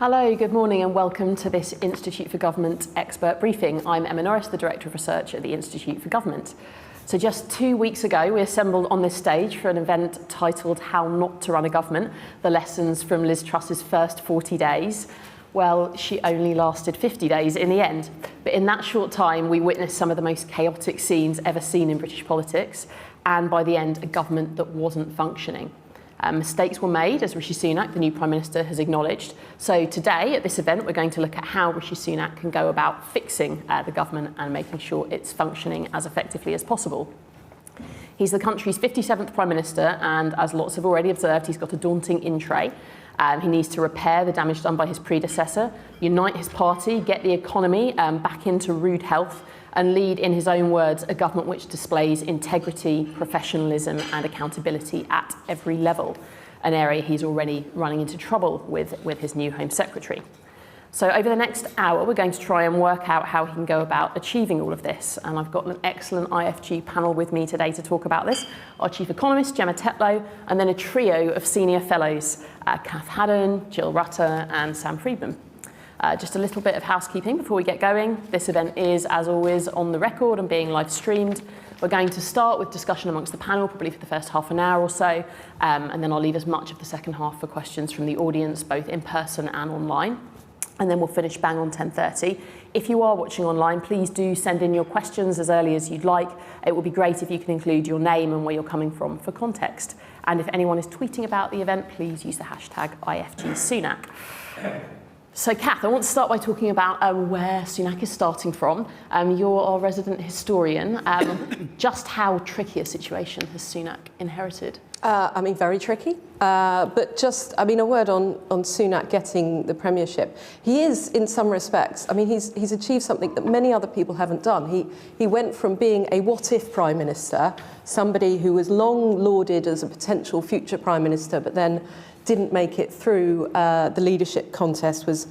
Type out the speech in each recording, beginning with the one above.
Hello, good morning and welcome to this Institute for Government expert briefing. I'm Emma Norris, the Director of Research at the Institute for Government. So just 2 weeks ago, we assembled on this stage for an event titled How Not to Run a Government, the lessons from Liz Truss's first 40 days. Well, she only lasted 50 days in the end. But in that short time, we witnessed some of the most chaotic scenes ever seen in British politics, and by the end, a government that wasn't functioning. Mistakes were made, as Rishi Sunak, the new Prime Minister, has acknowledged. So today, at this event, we're going to look at how Rishi Sunak can go about fixing the government and making sure it's functioning as effectively as possible. He's the country's 57th Prime Minister, and as lots have already observed, he's got a daunting in tray. He needs to repair the damage done by his predecessor, unite his party, get the economy back into rude health, and lead, in his own words, a government which displays integrity, professionalism and accountability at every level, an area he's already running into trouble with his new Home Secretary. So over the next hour, we're going to try and work out how he can go about achieving all of this. And I've got an excellent IFG panel with me today to talk about this. Our Chief Economist, Gemma Tetlow, and then a trio of senior fellows, Kath Haddon, Jill Rutter and Sam Friedman. Just a little bit of housekeeping before we get going. This event is, as always, on the record and being live streamed. We're going to start with discussion amongst the panel, probably for the first half an hour or so, and then I'll leave as much of the second half for questions from the audience, both in person and online. And then we'll finish bang on 10:30. If you are watching online, please do send in your questions as early as you'd like. It would be great if you can include your name and where you're coming from for context. And if anyone is tweeting about the event, please use the hashtag IFGSunak. So, Kath, I want to start by talking about where Sunak is starting from. You're our resident historian. Just how tricky a situation has Sunak inherited? Very tricky. But just, a word on Sunak getting the premiership. He is, in some respects, he's achieved something that many other people haven't done. He went from being a what-if Prime Minister, somebody who was long lauded as a potential future Prime Minister, but then didn't make it through the leadership contest, was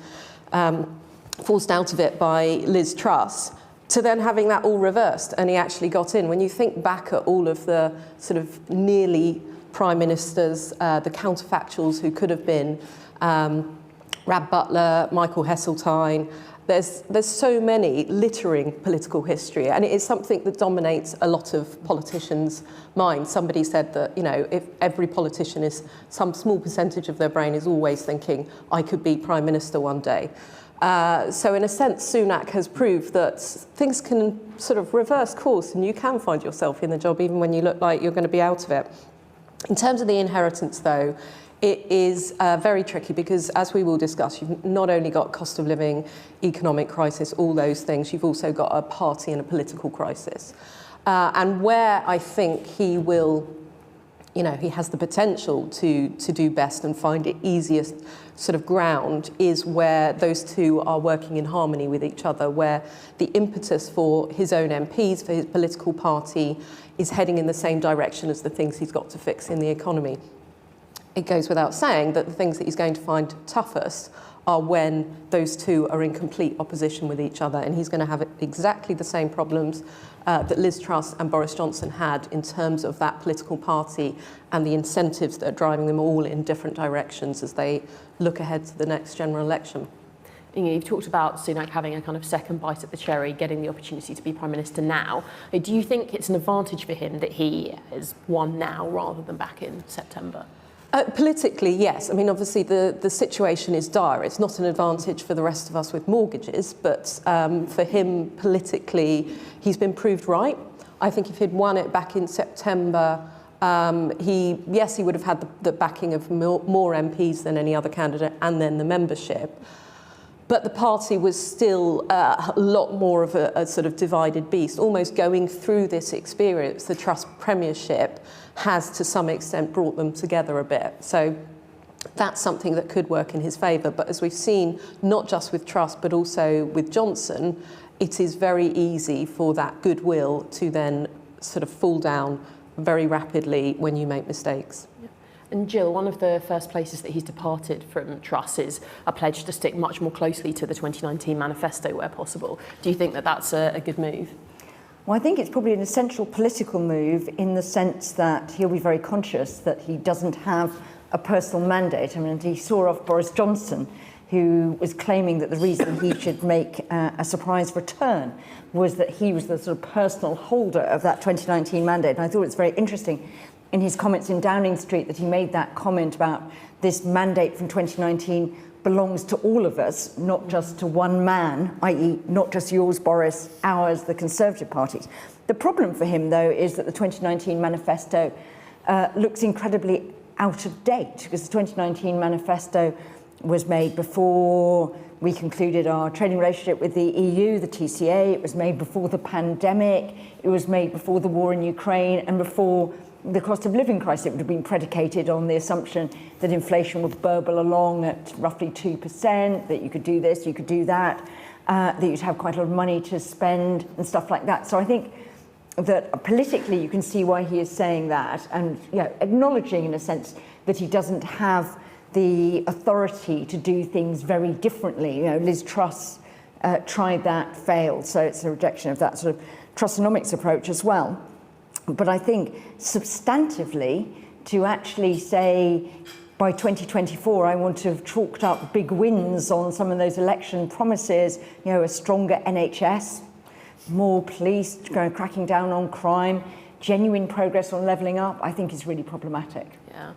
forced out of it by Liz Truss, to then having that all reversed, and he actually got in. When you think back at all of the sort of nearly Prime Ministers, the counterfactuals who could have been, Rab Butler, Michael Heseltine, there's so many littering political history, and it is something that dominates a lot of politicians' minds. Somebody said that, if every politician is, some small percentage of their brain is always thinking, I could be Prime Minister one day. So in a sense, Sunak has proved that things can sort of reverse course and you can find yourself in the job even when you look like you're going to be out of it. In terms of the inheritance, though, it is very tricky because, as we will discuss, you've not only got cost of living, economic crisis, all those things, you've also got a party and a political crisis. And where I think he will, he has the potential to do best and find it easiest sort of ground is where those two are working in harmony with each other, where the impetus for his own MPs, for his political party, is heading in the same direction as the things he's got to fix in the economy. It goes without saying that the things that he's going to find toughest are when those two are in complete opposition with each other, and he's going to have exactly the same problems that Liz Truss and Boris Johnson had in terms of that political party and the incentives that are driving them all in different directions as they look ahead to the next general election. You've talked about Sunak having a kind of second bite at the cherry, getting the opportunity to be Prime Minister now. Do you think it's an advantage for him that he has won now rather than back in September? Politically, yes. Obviously the situation is dire. It's not an advantage for the rest of us with mortgages, but for him politically, he's been proved right. I think if he'd won it back in September, he would have had the backing of more MPs than any other candidate and then the membership. But the party was still a lot more of a sort of divided beast, almost going through this experience. The Truss premiership has, to some extent, brought them together a bit. So that's something that could work in his favour. But as we've seen, not just with Truss, but also with Johnson, it is very easy for that goodwill to then sort of fall down very rapidly when you make mistakes. Yeah. And Jill, one of the first places that he's departed from Truss is a pledge to stick much more closely to the 2019 Manifesto where possible. Do you think that that's a good move? Well, I think it's probably an essential political move in the sense that he'll be very conscious that he doesn't have a personal mandate. He saw off Boris Johnson who was claiming that the reason he should make a surprise return was that he was the sort of personal holder of that 2019 mandate. And I thought it's very interesting in his comments in Downing Street that he made that comment about this mandate from 2019 belongs to all of us, not just to one man, i.e. not just yours, Boris, ours, the Conservative parties. The problem for him, though, is that the 2019 manifesto looks incredibly out of date, because the 2019 manifesto was made before we concluded our trading relationship with the EU, the TCA. It was made before the pandemic. It was made before the war in Ukraine and before the cost of living crisis. It would have been predicated on the assumption that inflation would burble along at roughly 2%, that you could do this, you could do that, that you'd have quite a lot of money to spend and stuff like that. So I think that politically you can see why he is saying that, and acknowledging in a sense that he doesn't have the authority to do things very differently. Liz Truss tried that, failed, so it's a rejection of that sort of Trussonomics approach as well. But I think substantively, to actually say by 2024 I want to have chalked up big wins on some of those election promises, a stronger NHS, more police cracking down on crime, genuine progress on levelling up, I think is really problematic. Yeah.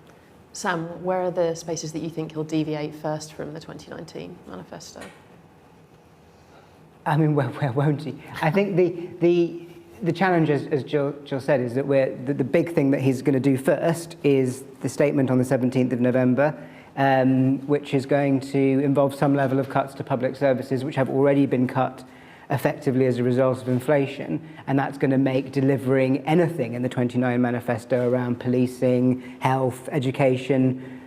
Sam, where are the spaces that you think he'll deviate first from the 2019 manifesto? I mean, where won't he? I think the challenge, as Jill said, is that the big thing that he's going to do first is the statement on the 17th of November, which is going to involve some level of cuts to public services, which have already been cut effectively as a result of inflation, and that's going to make delivering anything in the 29 manifesto around policing, health, education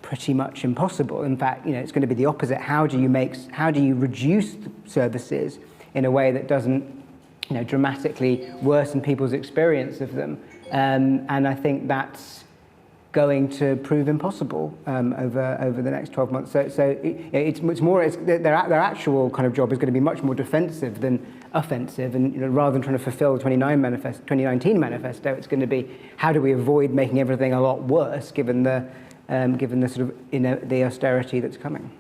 pretty much impossible. In fact, it's going to be the opposite. How do you reduce services in a way that doesn't dramatically worsen people's experience of them? And I think that's going to prove impossible over the next 12 months. So it's more, their actual kind of job is going to be much more defensive than offensive. And rather than trying to fulfill the 2019 manifesto, it's going to be how do we avoid making everything a lot worse given the sort of the austerity that's coming.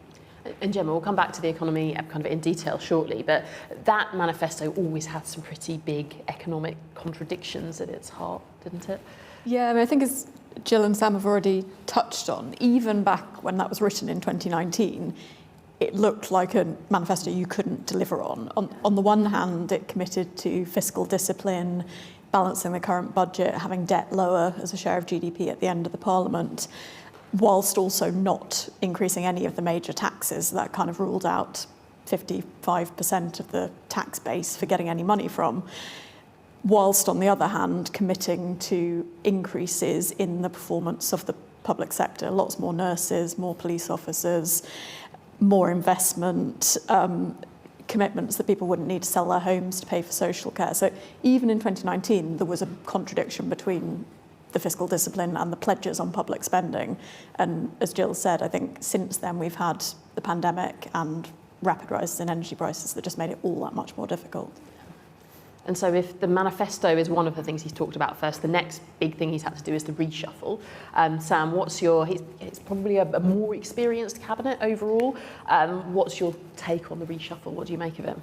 And Gemma, we'll come back to the economy kind of in detail shortly, but that manifesto always had some pretty big economic contradictions at its heart, didn't it? Yeah, I mean, I think as Jill and Sam have already touched on, even back when that was written in 2019, it looked like a manifesto you couldn't deliver on. On the one hand, it committed to fiscal discipline, balancing the current budget, having debt lower as a share of GDP at the end of the Parliament, whilst also not increasing any of the major taxes. That kind of ruled out 55% of the tax base for getting any money from, whilst on the other hand committing to increases in the performance of the public sector, lots more nurses, more police officers, more investment, commitments that people wouldn't need to sell their homes to pay for social care. So even in 2019 there was a contradiction between the fiscal discipline and the pledges on public spending. And as Jill said, I think since then we've had the pandemic and rapid rises in energy prices that just made it all that much more difficult. And so if the manifesto is one of the things he's talked about first, the next big thing he's had to do is the reshuffle. Sam, it's probably a more experienced cabinet overall. What's your take on the reshuffle? What do you make of it?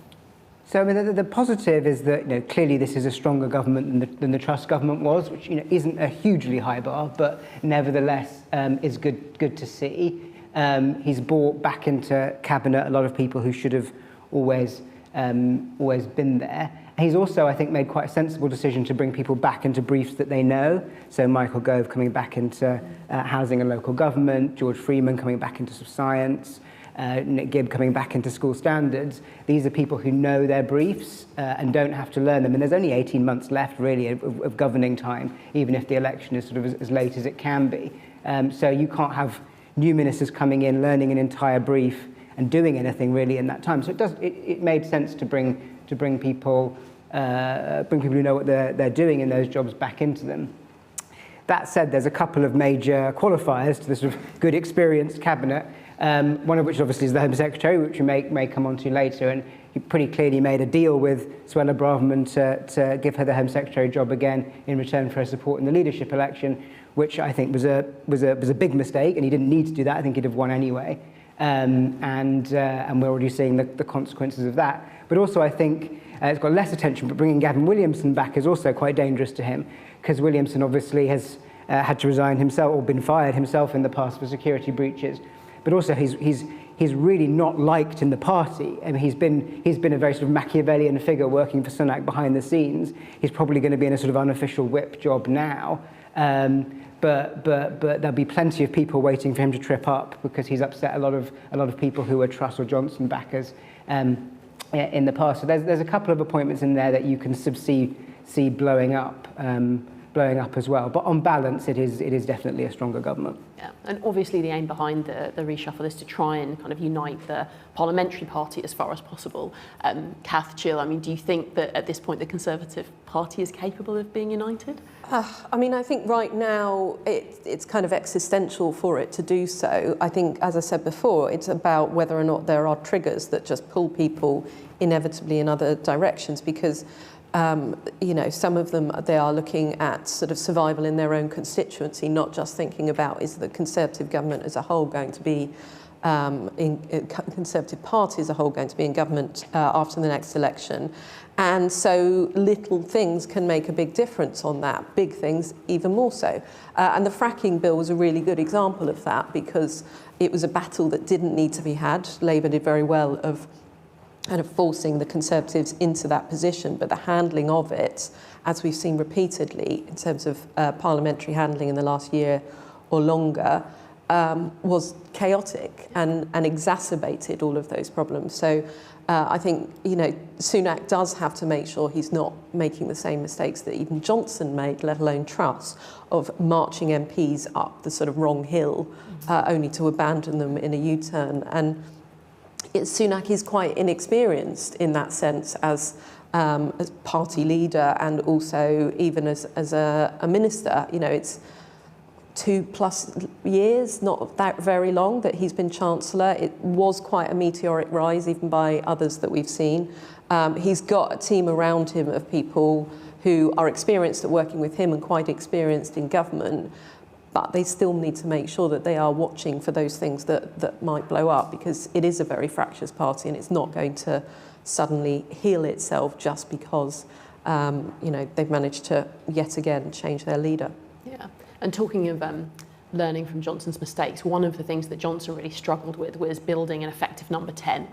So I mean, the positive is that clearly this is a stronger government than the Truss government was, which isn't a hugely high bar, but nevertheless is good to see. He's brought back into cabinet a lot of people who should have always been there. He's also, I think, made quite a sensible decision to bring people back into briefs that they know. So Michael Gove coming back into housing and local government, George Freeman coming back into science, Nick Gibb coming back into school standards. These are people who know their briefs and don't have to learn them. And there's only 18 months left, really, of governing time, even if the election is sort of as late as it can be. So you can't have new ministers coming in, learning an entire brief and doing anything really in that time. So it made sense to bring people who know what they're doing in those jobs back into them. That said, there's a couple of major qualifiers to this sort of good, experienced cabinet. One of which obviously is the Home Secretary, which we may come on to later, and he pretty clearly made a deal with Suella Braverman to give her the Home Secretary job again in return for her support in the leadership election, which I think was a big mistake, and he didn't need to do that. I think he'd have won anyway. and we're already seeing the consequences of that. But also I think it's got less attention, but bringing Gavin Williamson back is also quite dangerous to him, because Williamson obviously has had to resign himself or been fired himself in the past for security breaches. But also he's really not liked in the party. I mean, he's been a very sort of Machiavellian figure working for Sunak behind the scenes. He's probably going to be in a sort of unofficial whip job now. But there'll be plenty of people waiting for him to trip up, because he's upset a lot of people who were Truss or Johnson backers in the past. So there's a couple of appointments in there that you can see blowing up as well. But on balance, it is definitely a stronger government. Yeah, and obviously the aim behind the reshuffle is to try and kind of unite the parliamentary party as far as possible. Kath, Jill, I mean, do you think that at this point the Conservative Party is capable of being united? I mean, I think right now it's kind of existential for it to do so. I think, as I said before, it's about whether or not there are triggers that just pull people inevitably in other directions, because some of them, they are looking at sort of survival in their own constituency, not just thinking about is the Conservative government as a whole going to be, Conservative Party as a whole going to be in government after the next election. And so little things can make a big difference on that, big things even more so. And the fracking bill was a really good example of that, because it was a battle that didn't need to be had. Labour did very well of kind of forcing the Conservatives into that position, but the handling of it, as we've seen repeatedly in terms of parliamentary handling in the last year or longer, was chaotic and exacerbated all of those problems. So I think, Sunak does have to make sure he's not making the same mistakes that even Johnson made, let alone Truss, of marching MPs up the sort of wrong hill, only to abandon them in a U-turn. And Sunak is quite inexperienced in that sense as party leader, and also even as a minister. It's 2+ years, not that very long, that he's been Chancellor. It was quite a meteoric rise, even by others that we've seen. He's got a team around him of people who are experienced at working with him and quite experienced in government, but they still need to make sure that they are watching for those things that might blow up, because it is a very fractious party and it's not going to suddenly heal itself just because they've managed to yet again change their leader. Yeah, and talking of learning from Johnson's mistakes, one of the things that Johnson really struggled with was building an effective number 10,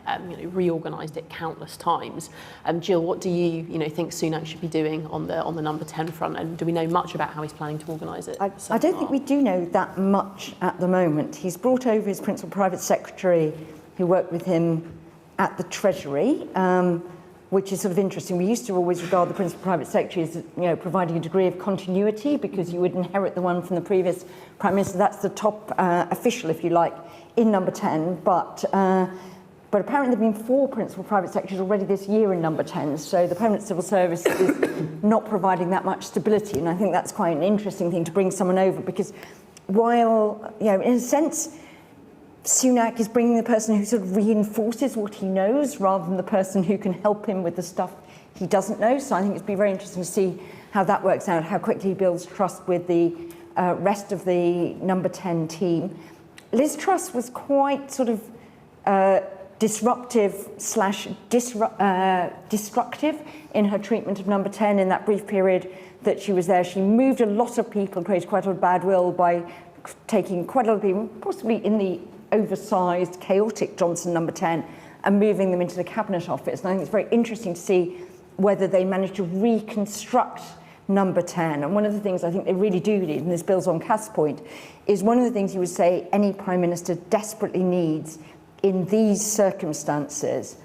reorganised it countless times. Jill, what do you think Sunak should be doing on the number 10 front, and do we know much about how he's planning to organise it? I don't think we do know that much at the moment. He's brought over his principal private secretary, who worked with him at the Treasury, which is sort of interesting. We used to always regard the principal private secretary as providing a degree of continuity, because you would inherit the one from the previous Prime Minister. That's the top official, if you like, in number 10. But apparently there have been 4 principal private secretaries already this year in number 10. So the Permanent Civil Service is not providing that much stability. And I think that's quite an interesting thing to bring someone over, because while, in a sense, Sunak is bringing the person who sort of reinforces what he knows rather than the person who can help him with the stuff he doesn't know. So I think it'd be very interesting to see how that works out, how quickly he builds trust with the rest of the number 10 team. Liz Truss was quite sort of disruptive / destructive in her treatment of number 10 in that brief period that she was there. She moved a lot of people, created quite a lot of bad will by taking quite a lot of people, possibly in the oversized, chaotic Johnson number 10, and moving them into the Cabinet Office. And I think it's very interesting to see whether they manage to reconstruct number 10. And one of the things I think they really do need, and this builds on Kath's point, is one of the things you would say any Prime Minister desperately needs in these circumstances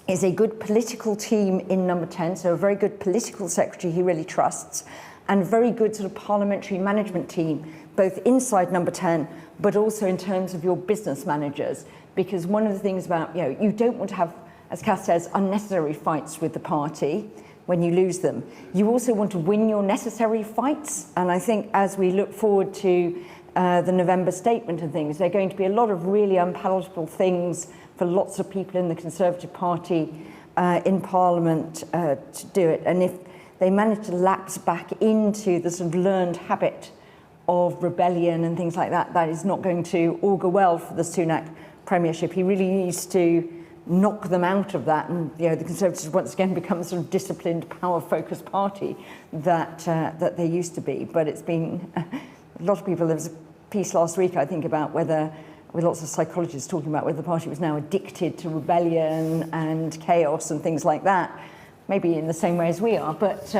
is a good political team in number 10, so a very good political secretary he really trusts, and a very good sort of parliamentary management team, both inside number 10, but also in terms of your business managers. Because one of the things about, you don't want to have, as Kath says, unnecessary fights with the party when you lose them. You also want to win your necessary fights. And I think as we look forward to the November statement and things, there are going to be a lot of really unpalatable things for lots of people in the Conservative Party in Parliament to do it. And if they manage to lapse back into the sort of learned habit of rebellion and things like that, that is not going to augur well for the Sunak premiership. He really needs to knock them out of that, and the Conservatives once again become a sort of disciplined, power-focused party that they used to be. But it's been a lot of people. There was a piece last week, I think, about whether, with lots of psychologists talking about whether the party was now addicted to rebellion and chaos and things like that. Maybe in the same way as we are, but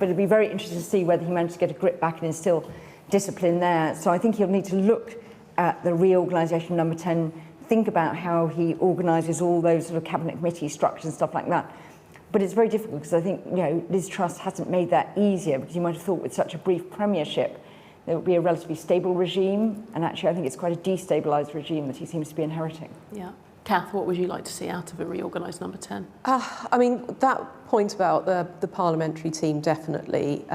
it'd be very interesting to see whether he managed to get a grip back and instill discipline there. So I think he'll need to look at the reorganisation number 10. Think about how he organises all those sort of cabinet committee structures and stuff like that. But it's very difficult because I think, Liz Truss hasn't made that easier, because you might have thought with such a brief premiership there would be a relatively stable regime, and actually I think it's quite a destabilised regime that he seems to be inheriting. Yeah. Kath, what would you like to see out of a reorganised number 10? I mean, that point about the parliamentary team, definitely,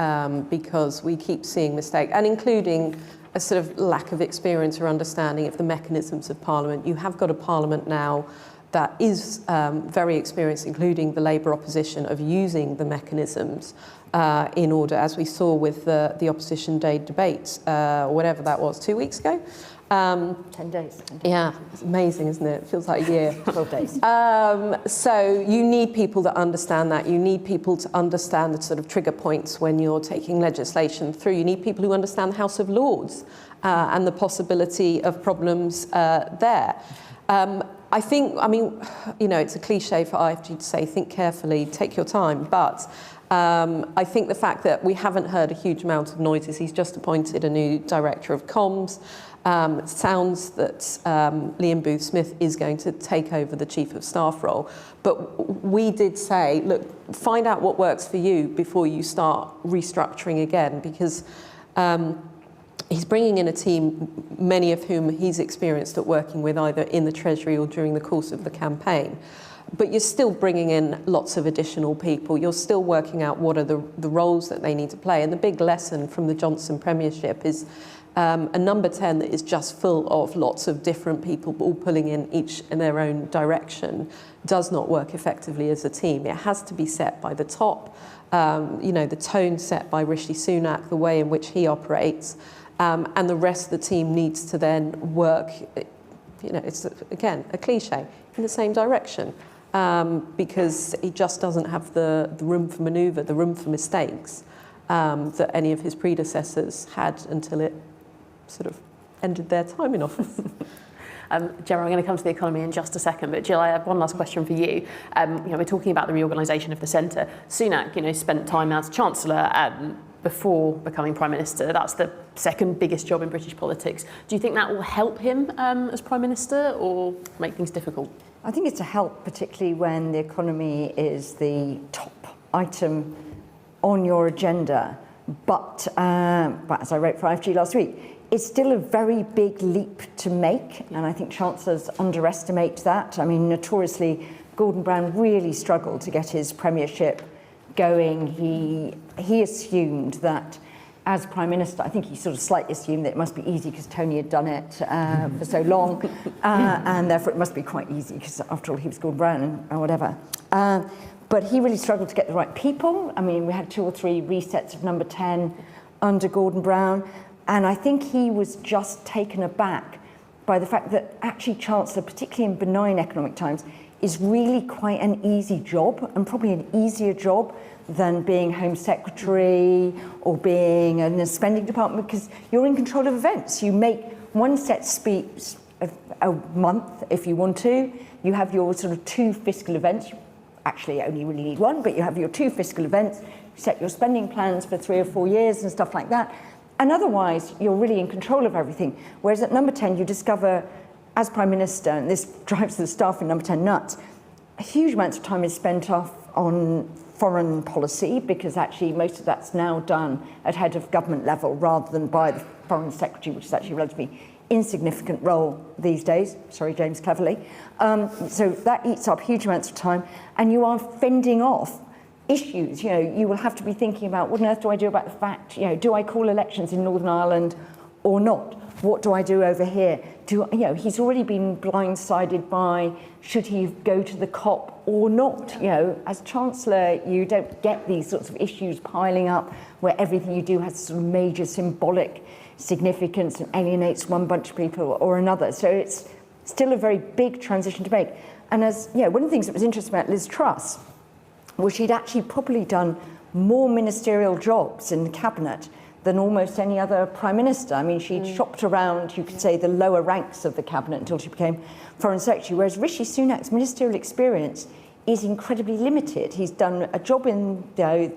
because we keep seeing mistakes, and including a sort of lack of experience or understanding of the mechanisms of Parliament. You have got a Parliament now that is very experienced, including the Labour opposition, of using the mechanisms in order, as we saw with the Opposition Day debates, whatever that was, 2 weeks ago. 10 days. Yeah, it's amazing, isn't it? It feels like a year. 12 days. So you need people that understand that. You need people to understand the sort of trigger points when you're taking legislation through. You need people who understand the House of Lords and the possibility of problems there. I think, it's a cliche for IFG to say, think carefully, take your time, but I think the fact that we haven't heard a huge amount of noises, he's just appointed a new director of comms. It sounds that Liam Booth-Smith is going to take over the Chief of Staff role. But we did say, look, find out what works for you before you start restructuring again, because he's bringing in a team, many of whom he's experienced at working with either in the Treasury or during the course of the campaign. But you're still bringing in lots of additional people. You're still working out what are the roles that they need to play. And the big lesson from the Johnson premiership is a number 10 that is just full of lots of different people all pulling in each in their own direction does not work effectively as a team. It has to be set by the top, the tone set by Rishi Sunak, the way in which he operates, and the rest of the team needs to then work, it's again a cliche, in the same direction, because he just doesn't have the room for manoeuvre, the room for mistakes that any of his predecessors had until it sort of ended their time in office. Gemma, I'm going to come to the economy in just a second, but Jill, I have one last question for you. We're talking about the reorganisation of the centre. Sunak, spent time as Chancellor before becoming Prime Minister. That's the second biggest job in British politics. Do you think that will help him as Prime Minister or make things difficult? I think it's a help, particularly when the economy is the top item on your agenda. But as I wrote for IFG last week, it's still a very big leap to make, and I think chancellors underestimate that. I mean, notoriously, Gordon Brown really struggled to get his premiership going. He assumed that as Prime Minister, I think he sort of slightly assumed that it must be easy because Tony had done it for so long, and therefore it must be quite easy because, after all, he was Gordon Brown or whatever. But he really struggled to get the right people. I mean, we had 2 or 3 resets of number 10 under Gordon Brown. And I think he was just taken aback by the fact that actually Chancellor, particularly in benign economic times, is really quite an easy job, and probably an easier job than being Home Secretary or being in a spending department, because you're in control of events. You make one set speech a month if you want to. You have your sort of 2 fiscal events. You actually only really need 1, but you have your 2 fiscal events. You set your spending plans for 3 or 4 years and stuff like that. And otherwise, you're really in control of everything. Whereas at number 10, you discover, as Prime Minister, and this drives the staff in number 10 nuts, a huge amount of time is spent off on foreign policy, because actually most of that's now done at head of government level rather than by the Foreign Secretary, which is actually a relatively insignificant role these days. Sorry, James Cleverly. So that eats up huge amounts of time, and you are fending off issues. You will have to be thinking about, what on earth do I do about the fact, do I call elections in Northern Ireland or not? What do I do over here? He's already been blindsided by, should he go to the COP or not? As Chancellor, you don't get these sorts of issues piling up where everything you do has sort of major symbolic significance and alienates one bunch of people or another. So still a very big transition to make. And as you know, one of the things that was interesting about Liz Truss was she'd actually probably done more ministerial jobs in the cabinet than almost any other prime minister. I mean, she'd shopped around, you could say, the lower ranks of the cabinet until she became foreign secretary, whereas Rishi Sunak's ministerial experience is incredibly limited. He's done a job in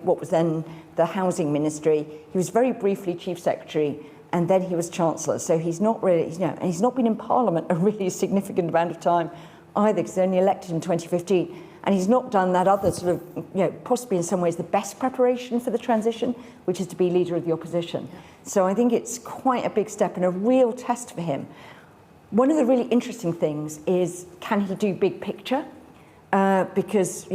what was then the housing ministry. He was very briefly chief secretary, and then he was chancellor. So he's not really, and he's not been in parliament a really significant amount of time either, because he was only elected in 2015. And he's not done that other sort of, possibly in some ways the best preparation for the transition, which is to be leader of the opposition. Yeah. So I think it's quite a big step and a real test for him. One of the really interesting things is, can he do big picture? Because,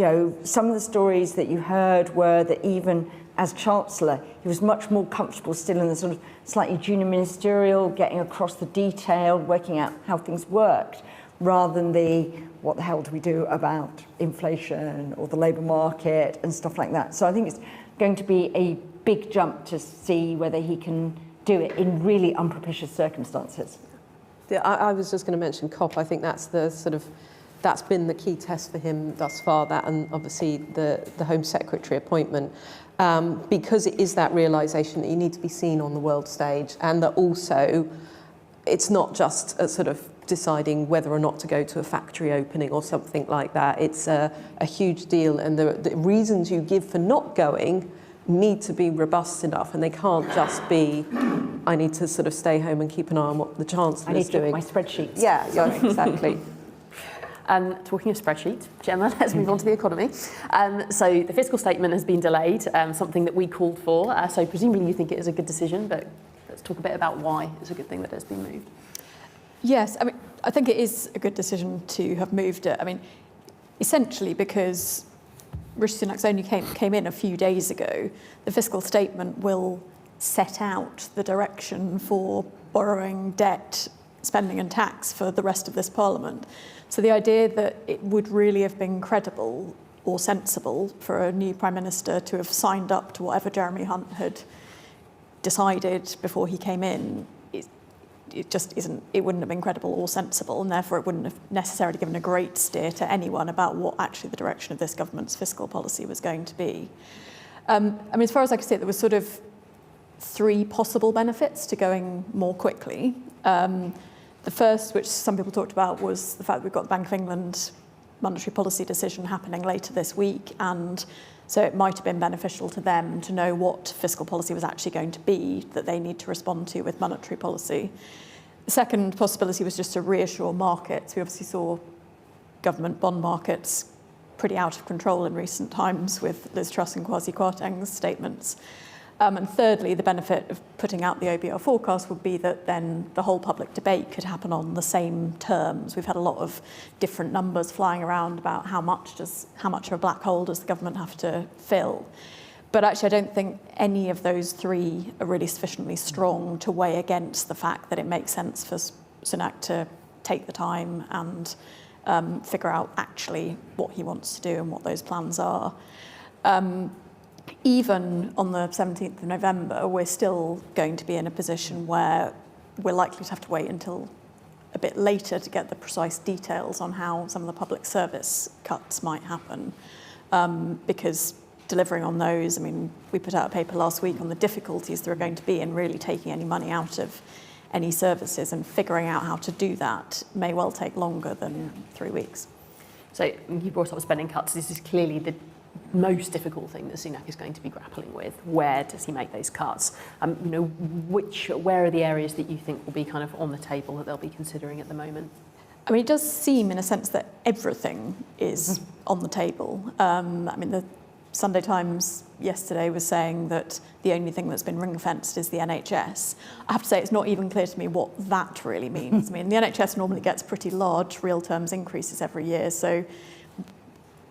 some of the stories that you heard were that even as Chancellor, he was much more comfortable still in the sort of slightly junior ministerial, getting across the detail, working out how things worked, rather than the, what the hell do we do about inflation or the labour market and stuff like that. So I think it's going to be a big jump to see whether he can do it in really unpropitious circumstances. Yeah, I was just going to mention COP. I think that's that's been the key test for him thus far, that and obviously the Home Secretary appointment, because it is that realisation that you need to be seen on the world stage, and that also it's not just a sort of deciding whether or not to go to a factory opening or something like that. It's a huge deal, and the reasons you give for not going need to be robust enough, and they can't just be, I need to sort of stay home and keep an eye on what the Chancellor is doing. I need to look at my spreadsheets. Yeah, exactly. Talking of spreadsheets, Gemma, let's move on to the economy. So the fiscal statement has been delayed, something that we called for. So presumably you think it is a good decision, but let's talk a bit about why it's a good thing that it's been moved. Yes, I mean, I think it is a good decision to have moved it. I mean, essentially because Rishi Sunak only came in a few days ago, the fiscal statement will set out the direction for borrowing, debt, spending and tax for the rest of this parliament. So the idea that it would really have been credible or sensible for a new Prime Minister to have signed up to whatever Jeremy Hunt had decided before he came in, it just isn't, it wouldn't have been credible or sensible, and therefore it wouldn't have necessarily given a great steer to anyone about what actually the direction of this government's fiscal policy was going to be. I mean, as far as I could see, there was sort of 3 possible benefits to going more quickly. The first, which some people talked about, was the fact that we've got the Bank of England monetary policy decision happening later this week, and so it might have been beneficial to them to know what fiscal policy was actually going to be that they need to respond to with monetary policy. The second possibility was just to reassure markets. We obviously saw government bond markets pretty out of control in recent times with Liz Truss and Kwasi Kwarteng's statements. And thirdly, the benefit of putting out the OBR forecast would be that then the whole public debate could happen on the same terms. We've had a lot of different numbers flying around about how much of a black hole does the government have to fill. But actually, I don't think any of those 3 are really sufficiently strong to weigh against the fact that it makes sense for Sunak to take the time and figure out actually what he wants to do and what those plans are. Even on the 17th of November, we're still going to be in a position where we're likely to have to wait until a bit later to get the precise details on how some of the public service cuts might happen. Because delivering on those, I mean, we put out a paper last week on the difficulties there are going to be in really taking any money out of any services, and figuring out how to do that may well take longer than 3 weeks. So you brought up spending cuts. This is clearly the most difficult thing that Sunak is going to be grappling with. Where does he make those cuts? Where are the areas that you think will be kind of on the table that they'll be considering at the moment? I mean, it does seem in a sense that everything is on the table. I mean, the Sunday Times yesterday was saying that the only thing that's been ring-fenced is the NHS. I have to say it's not even clear to me what that really means. I mean, the NHS normally gets pretty large real terms increases every year, so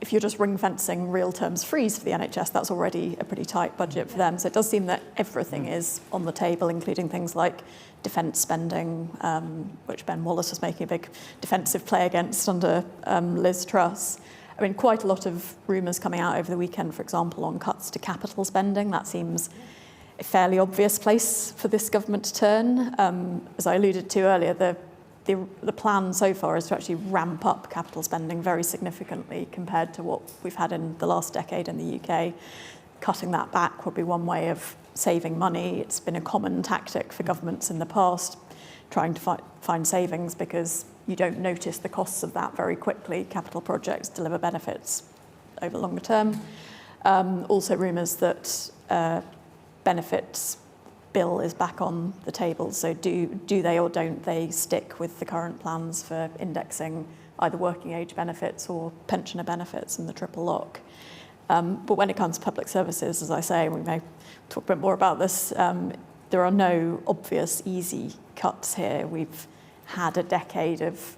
if you're just ring-fencing real terms freeze for the NHS, that's already a pretty tight budget for them. So it does seem that everything is on the table, including things like defence spending, which Ben Wallace was making a big defensive play against under Liz Truss. I mean, quite a lot of rumours coming out over the weekend, for example, on cuts to capital spending. That seems a fairly obvious place for this government to turn. As I alluded to earlier, the the plan so far is to actually ramp up capital spending very significantly compared to what we've had in the last decade in the UK. Cutting that back would be one way of saving money. It's been a common tactic for governments in the past, trying to find savings because you don't notice the costs of that very quickly. Capital projects deliver benefits over longer term. Also rumours that benefits bill is back on the table. So do they or don't they stick with the current plans for indexing either working age benefits or pensioner benefits in the triple lock? But when it comes to public services, as I say, we may talk a bit more about this, there are no obvious easy cuts here. We've had a decade of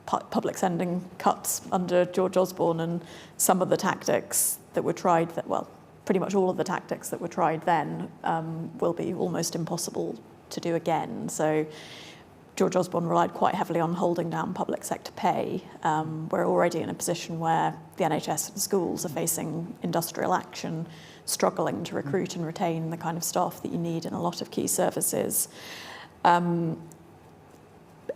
public spending cuts under George Osborne, and some of the tactics that were tried, pretty much all of the tactics that were tried then will be almost impossible to do again. So George Osborne relied quite heavily on holding down public sector pay. We're already in a position where the NHS and schools are facing industrial action, struggling to recruit and retain the kind of staff that you need in a lot of key services.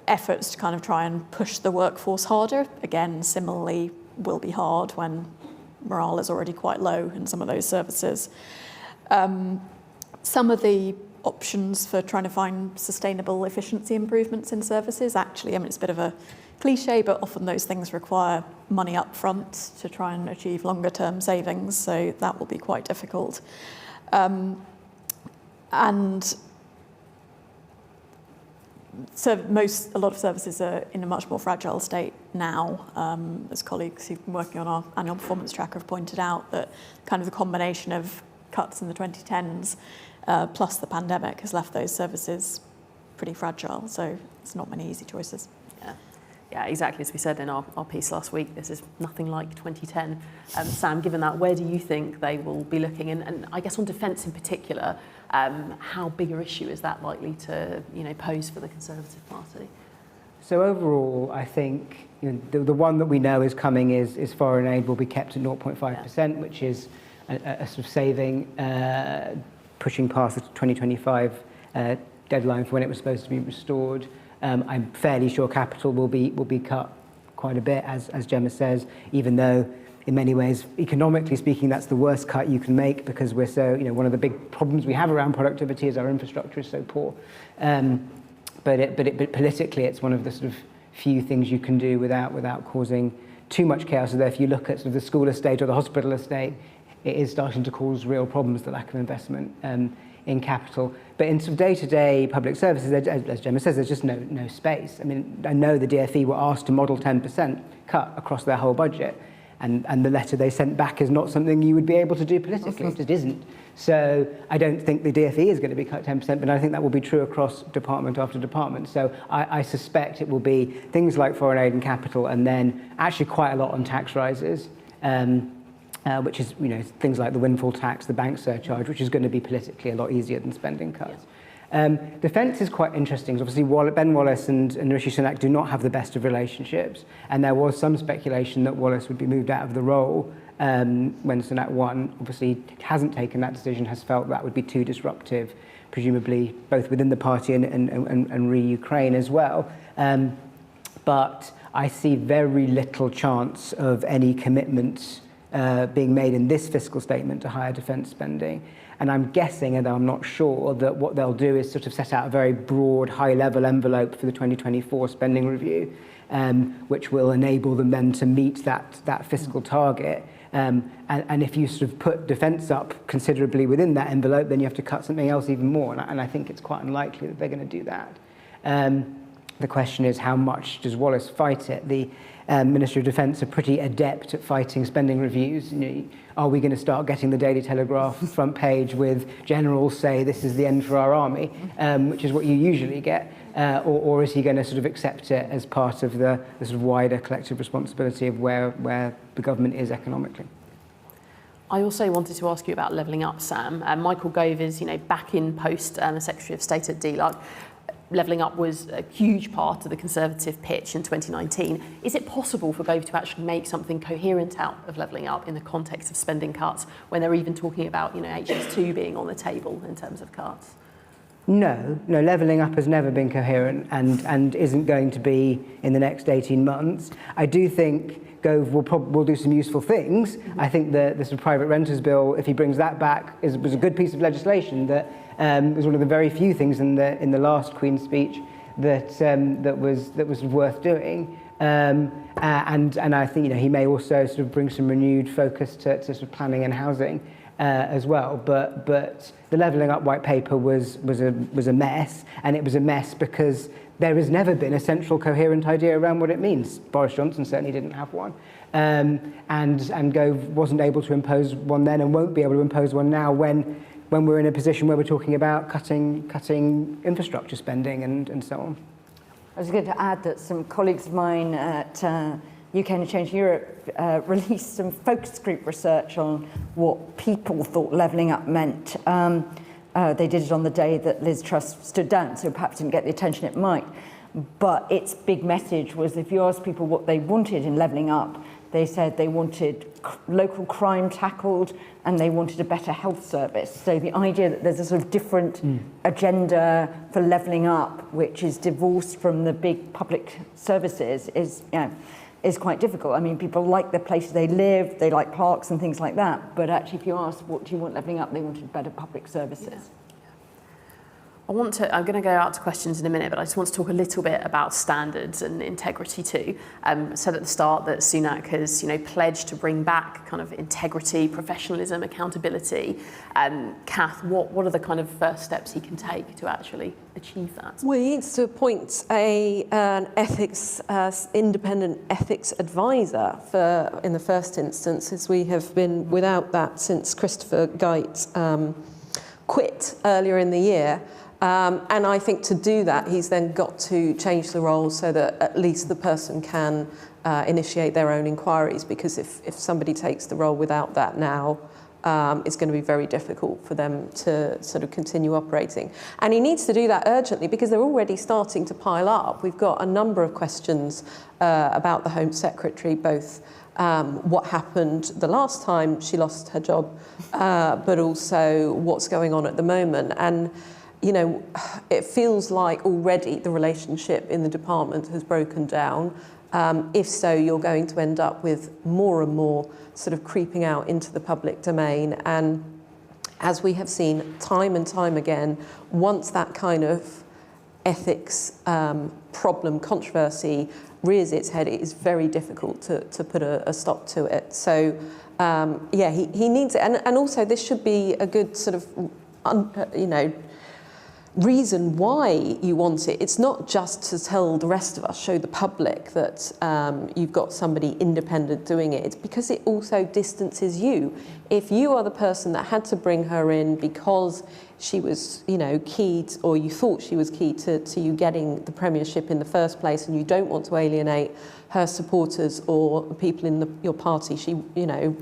Efforts to kind of try and push the workforce harder, again, similarly, will be hard when morale is already quite low in some of those services. Some of the options for trying to find sustainable efficiency improvements in services, actually, I mean, it's a bit of a cliche, but often those things require money up front to try and achieve longer term savings, so that will be quite difficult. And so a lot of services are in a much more fragile state now. As colleagues who've been working on our annual performance tracker have pointed out, that kind of the combination of cuts in the 2010s plus the pandemic has left those services pretty fragile. So it's not many easy choices. Yeah, exactly. As we said in our piece last week, this is nothing like 2010. Sam, given that, where do you think they will be looking? And I guess on defence in particular, how big an issue is that likely to pose for the Conservative Party? So overall, I think the one that we know is coming is foreign aid will be kept at 0.5%, which is a sort of saving, pushing past the 2025 deadline for when it was supposed to be restored. I'm fairly sure capital will be cut quite a bit, as Gemma says, even though in many ways, economically speaking, that's the worst cut you can make because we're so, one of the big problems we have around productivity is our infrastructure is so poor. But politically, it's one of the sort of few things you can do without causing too much chaos. So if you look at sort of the school estate or the hospital estate, it is starting to cause real problems, the lack of investment in capital. But in sort of day-to-day public services, as Gemma says, there's just no space. I mean, I know the DfE were asked to model 10% cut across their whole budget, and the letter they sent back is not something you would be able to do politically. It just isn't. So I don't think the DfE is going to be cut 10%, but I think that will be true across department after department. So I suspect it will be things like foreign aid and capital, and then actually quite a lot on tax rises. Which is, things like the windfall tax, the bank surcharge, which is going to be politically a lot easier than spending cuts. Defence is quite interesting. Obviously, Ben Wallace and Rishi Sunak do not have the best of relationships, and there was some speculation that Wallace would be moved out of the role when Sunak won. Obviously, hasn't taken that decision, has felt that would be too disruptive, presumably both within the party and re-Ukraine as well. But I see very little chance of any commitments being made in this fiscal statement to higher defence spending. And I'm guessing, and I'm not sure, that what they'll do is sort of set out a very broad, high-level envelope for the 2024 spending review, which will enable them then to meet that fiscal target. And if you sort of put defence up considerably within that envelope, then you have to cut something else even more. And I think it's quite unlikely that they're going to do that. The question is, how much does Wallace fight it? The Ministry of Defence are pretty adept at fighting spending reviews. Are we going to start getting the Daily Telegraph front page with generals say this is the end for our army, which is what you usually get, or is he going to sort of accept it as part of the sort of wider collective responsibility of where the government is economically? I also wanted to ask you about levelling up, Sam. Michael Gove is, back in post as Secretary of State at DLUC. Levelling up was a huge part of the Conservative pitch in 2019. Is it possible for Gove to actually make something coherent out of levelling up in the context of spending cuts when they're even talking about, HS2 being on the table in terms of cuts? No, levelling up has never been coherent and isn't going to be in the next 18 months. I do think Gove will do some useful things. I think the sort of private renters bill, if he brings that back, was a good piece of legislation that was one of the very few things in the last Queen's speech that was worth doing. And I think he may also sort of bring some renewed focus to sort of planning and housing as well. But the levelling up white paper was a mess, and it was a mess because there has never been a central coherent idea around what it means. Boris Johnson certainly didn't have one, and Gove wasn't able to impose one then, and won't be able to impose one now when we're in a position where we're talking about cutting infrastructure spending and so on. I was going to add that some colleagues of mine at UK and Change Europe released some focus group research on what people thought levelling up meant. They did it on the day that Liz Truss stood down, so perhaps didn't get the attention it might. But its big message was, if you ask people what they wanted in levelling up, they said they wanted local crime tackled and they wanted a better health service. So the idea that there's a sort of different agenda for levelling up, which is divorced from the big public services, is quite difficult. I mean, people like the places they live, they like parks and things like that. But actually, if you ask, what do you want levelling up, they wanted better public services. Yeah. I'm going to go out to questions in a minute, but I just want to talk a little bit about standards and integrity too. Said at the start that Sunak has, pledged to bring back kind of integrity, professionalism, accountability. Kath, what are the kind of first steps he can take to actually achieve that? Well, he needs to appoint an independent ethics advisor in the first instance, as we have been without that since Christopher Geit quit earlier in the year. And I think to do that, he's then got to change the role so that at least the person can initiate their own inquiries, because if somebody takes the role without that now, it's going to be very difficult for them to sort of continue operating. And he needs to do that urgently because they're already starting to pile up. We've got a number of questions about the Home Secretary, both what happened the last time she lost her job, but also what's going on at the moment. And it feels like already the relationship in the department has broken down. If so, you're going to end up with more and more sort of creeping out into the public domain. And as we have seen time and time again, once that kind of ethics problem, controversy rears its head, it is very difficult to put a stop to it. So, he needs it. And also this should be a good sort of, reason why you want it. It's not just to tell the rest of us, show the public that you've got somebody independent doing it. It's because it also distances you. If you are the person that had to bring her in because she was, key or you thought she was key to you getting the premiership in the first place, and you don't want to alienate her supporters or people in your party she,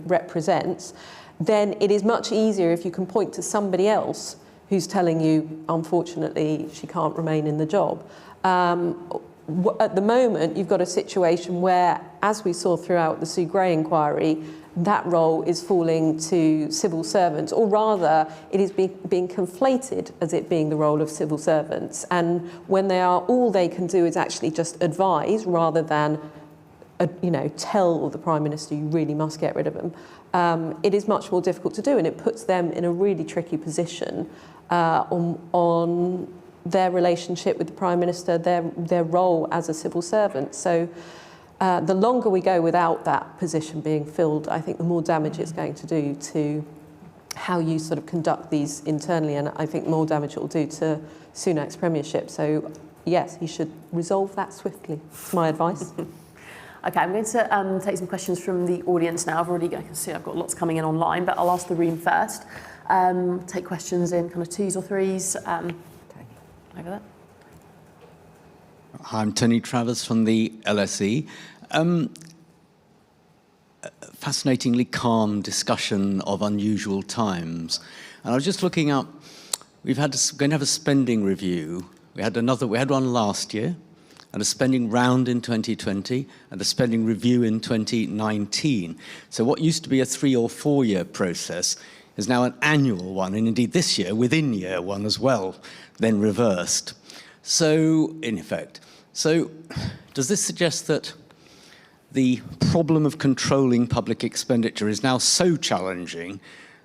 represents, then it is much easier if you can point to somebody else who's telling you, unfortunately, she can't remain in the job. At the moment, you've got a situation where, as we saw throughout the Sue Gray inquiry, that role is falling to civil servants, or rather, it is being conflated as it being the role of civil servants. And when all they can do is actually just advise rather than tell the Prime Minister you really must get rid of him, it is much more difficult to do, and it puts them in a really tricky position on their relationship with the Prime Minister, their role as a civil servant. So the longer we go without that position being filled, I think the more damage it's going to do to how you sort of conduct these internally, and I think more damage it will do to Sunak's premiership. So yes, he should resolve that swiftly. That's my advice. Okay, I'm going to take some questions from the audience now. I can see I've got lots coming in online, but I'll ask the room first. Take questions in kind of twos or threes. Over there. Hi, I'm Tony Travers from the LSE. Fascinatingly calm discussion of unusual times. And I was just looking up, we're going to have a spending review. We had one last year, and a spending round in 2020, and a spending review in 2019. So what used to be a 3 or 4 year process is now an annual one, and indeed this year, within year one as well, then reversed. So, in effect, does this suggest that the problem of controlling public expenditure is now so challenging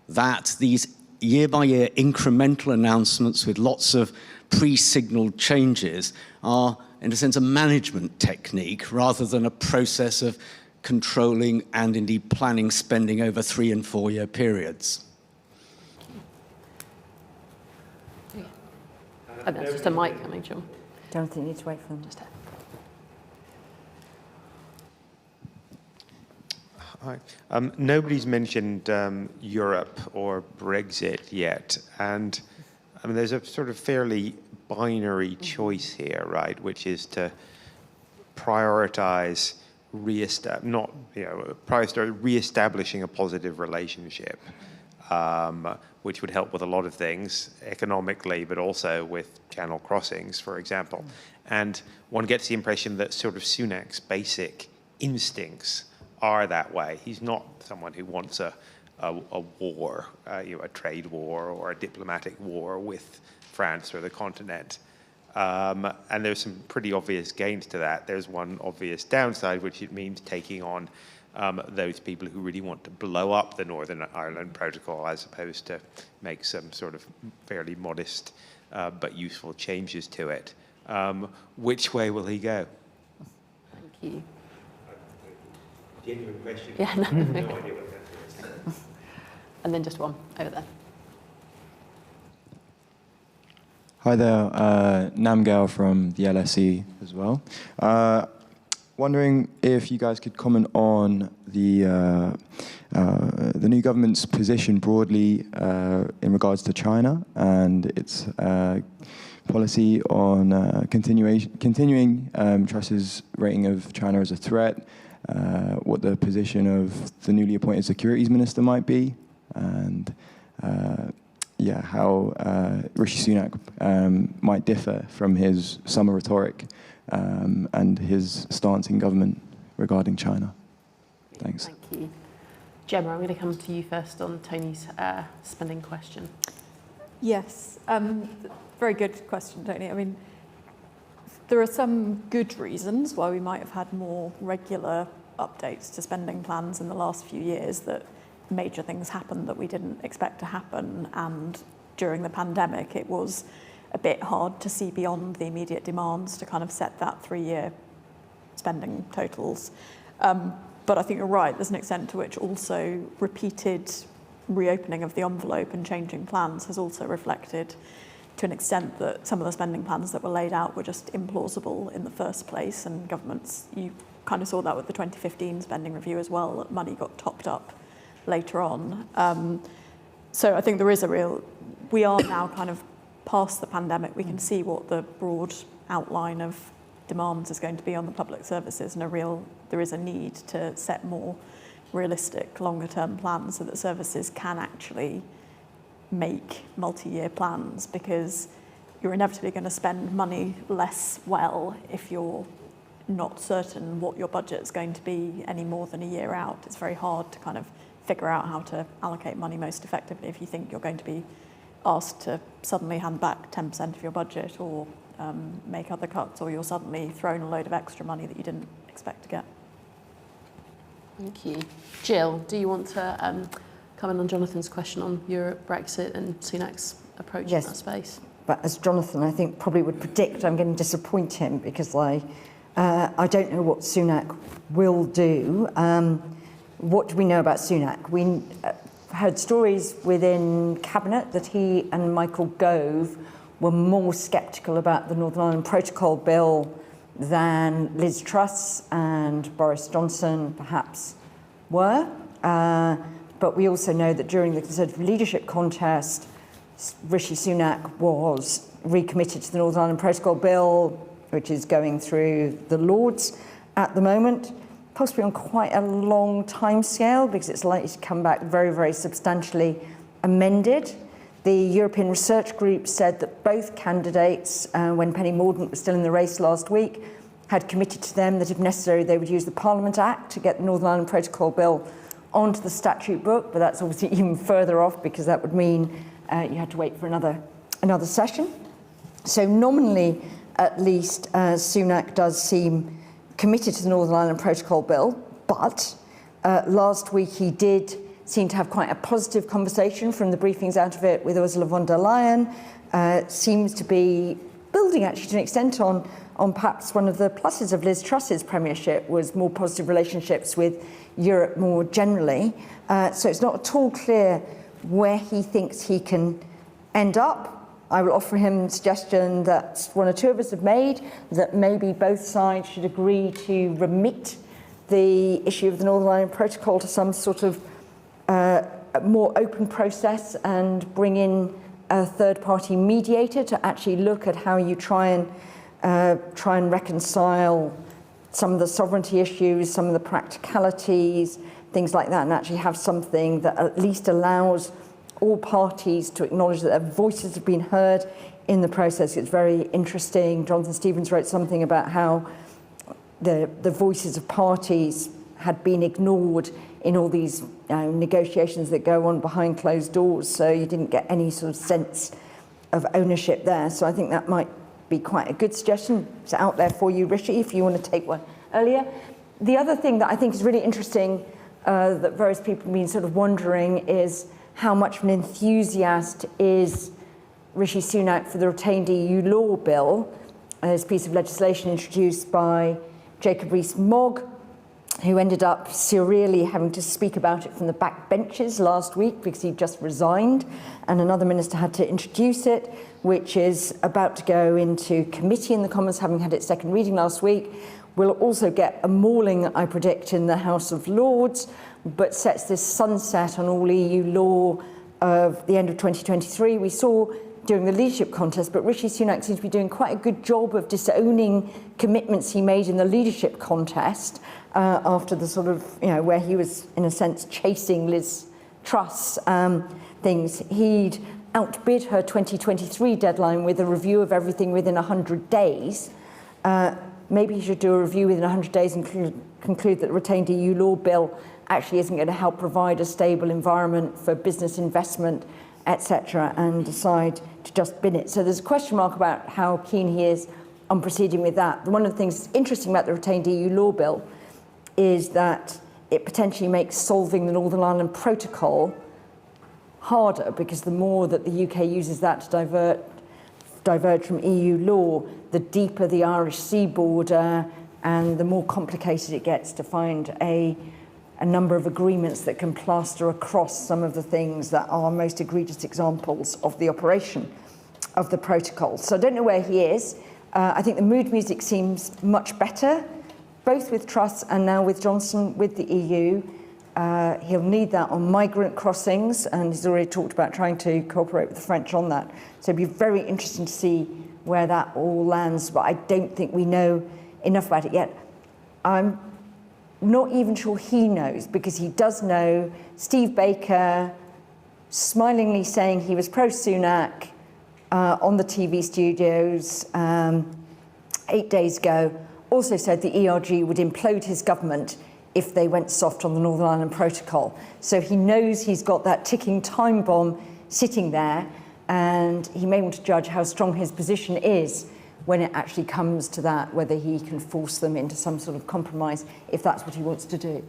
that these year-by-year incremental announcements with lots of pre-signaled changes are, in a sense, a management technique rather than a process of controlling and indeed planning spending over 3 and 4 year periods? Oh, that's just a mic coming, John. Don't think you need to wait for them. Just Hi. Nobody's mentioned Europe or Brexit yet, and I mean, there's a sort of fairly binary choice here, right? Which is to prioritize reestablishing a positive relationship, which would help with a lot of things economically, but also with channel crossings, for example. And one gets the impression that sort of Sunak's basic instincts are that way. He's not someone who wants a war, a trade war or a diplomatic war with France or the continent. And there's some pretty obvious gains to that. There's one obvious downside, which it means taking on those people who really want to blow up the Northern Ireland Protocol as opposed to make some sort of fairly modest but useful changes to it. Which way will he go? Thank you. Genuine question. Yeah, no. No idea what that is. And then just one over there. Hi there, Namgal from the LSE as well. Wondering if you guys could comment on the new government's position broadly in regards to China and its policy on continuing Truss's rating of China as a threat, what the position of the newly appointed securities minister might be, and how Rishi Sunak might differ from his summer rhetoric and his stance in government regarding China. Thanks. Thank you. Gemma, I'm going to come to you first on Tony's spending question. Yes, very good question, Tony. I mean, there are some good reasons why we might have had more regular updates to spending plans in the last few years, that major things happened that we didn't expect to happen, and during the pandemic it was a bit hard to see beyond the immediate demands to kind of set that 3-year spending totals. But I think you're right, there's an extent to which also repeated reopening of the envelope and changing plans has also reflected to an extent that some of the spending plans that were laid out were just implausible in the first place, and governments, you kind of saw that with the 2015 spending review as well, that money got topped up later on. So I think there is we are now kind of past the pandemic. We can see what the broad outline of demands is going to be on the public services, and there is a need to set more realistic longer term plans so that services can actually make multi-year plans, because you're inevitably going to spend money less well if you're not certain what your budget's going to be any more than a year out. It's very hard to kind of figure out how to allocate money most effectively if you think you're going to be asked to suddenly hand back 10% of your budget or make other cuts, or you're suddenly thrown a load of extra money that you didn't expect to get. Thank you. Jill, do you want to comment on Jonathan's question on Europe, Brexit and Sunak's approach in that space? But as Jonathan, I think, probably would predict, I'm going to disappoint him because I don't know what Sunak will do. What do we know about Sunak? We heard stories within Cabinet that he and Michael Gove were more sceptical about the Northern Ireland Protocol bill than Liz Truss and Boris Johnson perhaps were. But we also know that during the Conservative leadership contest, Rishi Sunak was recommitted to the Northern Ireland Protocol bill, which is going through the Lords at the moment, possibly on quite a long time scale because it's likely to come back very, very substantially amended. The European Research Group said that both candidates, when Penny Mordaunt was still in the race last week, had committed to them that if necessary they would use the Parliament Act to get the Northern Ireland Protocol bill onto the statute book, but that's obviously even further off because that would mean you had to wait for another session. So nominally, at least, Sunak does seem committed to the Northern Ireland Protocol bill, but last week he did seem to have quite a positive conversation from the briefings out of it with Ursula von der Leyen. Seems to be building actually to an extent on perhaps one of the pluses of Liz Truss's premiership was more positive relationships with Europe more generally. So it's not at all clear where he thinks he can end up. I will offer him a suggestion that one or two of us have made, that maybe both sides should agree to remit the issue of the Northern Ireland Protocol to some sort of more open process and bring in a third-party mediator to actually look at how you try and reconcile some of the sovereignty issues, some of the practicalities, things like that, and actually have something that at least allows all parties to acknowledge that their voices have been heard in the process. It's very interesting. Jonathan Stevens wrote something about how the voices of parties had been ignored in all these negotiations that go on behind closed doors, so you didn't get any sort of sense of ownership there. So I think that might be quite a good suggestion. It's out there for you, Rishi, if you want to take one earlier. The other thing that I think is really interesting that various people have been sort of wondering is how much of an enthusiast is Rishi Sunak for the retained EU law bill, this piece of legislation introduced by Jacob Rees-Mogg, who ended up serially having to speak about it from the back benches last week because he just resigned, and another minister had to introduce it, which is about to go into committee in the Commons, having had its second reading last week. We'll also get a mauling, I predict, in the House of Lords, but sets this sunset on all EU law of the end of 2023. We saw during the leadership contest, but Rishi Sunak seems to be doing quite a good job of disowning commitments he made in the leadership contest after the sort of, where he was, in a sense, chasing Liz Truss things. He'd outbid her 2023 deadline with a review of everything within 100 days. Maybe he should do a review within 100 days and conclude that the retained EU law bill actually isn't going to help provide a stable environment for business investment, etc., and decide to just bin it. So there's a question mark about how keen he is on proceeding with that. One of the things that's interesting about the retained EU law bill is that it potentially makes solving the Northern Ireland Protocol harder, because the more that the UK uses that to diverge from EU law, the deeper the Irish sea border and the more complicated it gets to find a number of agreements that can plaster across some of the things that are most egregious examples of the operation of the protocol. So I don't know where he is. I think the mood music seems much better, both with Truss and now with Johnson, with the EU. He'll need that on migrant crossings, and he's already talked about trying to cooperate with the French on that. So it'd be very interesting to see where that all lands, but I don't think we know enough about it yet. I'm not even sure he knows, because he does know Steve Baker smilingly saying he was pro-Sunak on the TV studios 8 days ago, also said the ERG would implode his government if they went soft on the Northern Ireland Protocol. So he knows he's got that ticking time bomb sitting there, and he may want to judge how strong his position is when it actually comes to that, whether he can force them into some sort of compromise, if that's what he wants to do.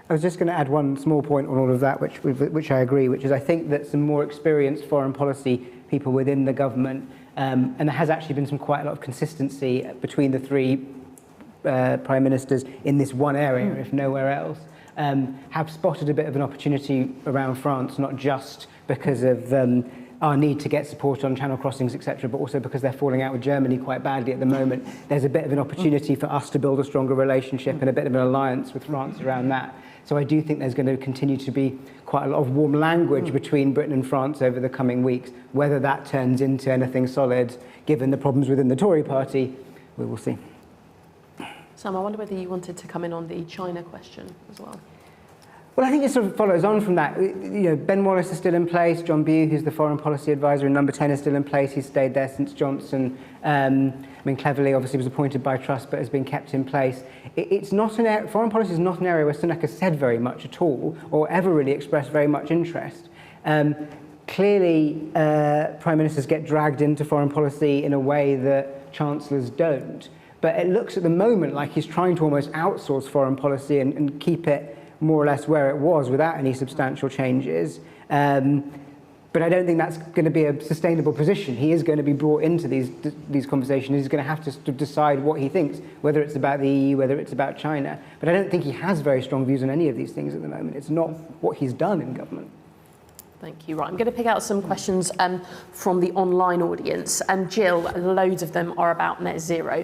I was just going to add one small point on all of that, which I agree, which is I think that some more experienced foreign policy people within the government, and there has actually been quite a lot of consistency between the three prime ministers in this one area, if nowhere else, have spotted a bit of an opportunity around France, not just because of our need to get support on channel crossings, etc., but also because they're falling out with Germany quite badly at the moment. There's a bit of an opportunity for us to build a stronger relationship and a bit of an alliance with France around that. So I do think there's going to continue to be quite a lot of warm language between Britain and France over the coming weeks. Whether that turns into anything solid, given the problems within the Tory party, we will see. Sam, I wonder whether you wanted to come in on the China question as well. Well, I think it sort of follows on from that. Ben Wallace is still in place. John Bew, who's the foreign policy advisor in Number 10, is still in place. He's stayed there since Johnson. mean, cleverly, obviously, was appointed by Truss, but has been kept in place. It's not an area, foreign policy is not an area where Sunak has said very much at all, or ever really expressed very much interest. Clearly, prime ministers get dragged into foreign policy in a way that chancellors don't. But it looks at the moment like he's trying to almost outsource foreign policy and keep it more or less where it was without any substantial changes. But I don't think that's going to be a sustainable position. He is going to be brought into these conversations. He's going to have to decide what he thinks, whether it's about the EU, whether it's about China. But I don't think he has very strong views on any of these things at the moment. It's not what he's done in government. Thank you. Right, I'm going to pick out some questions from the online audience. Jill, loads of them are about net zero.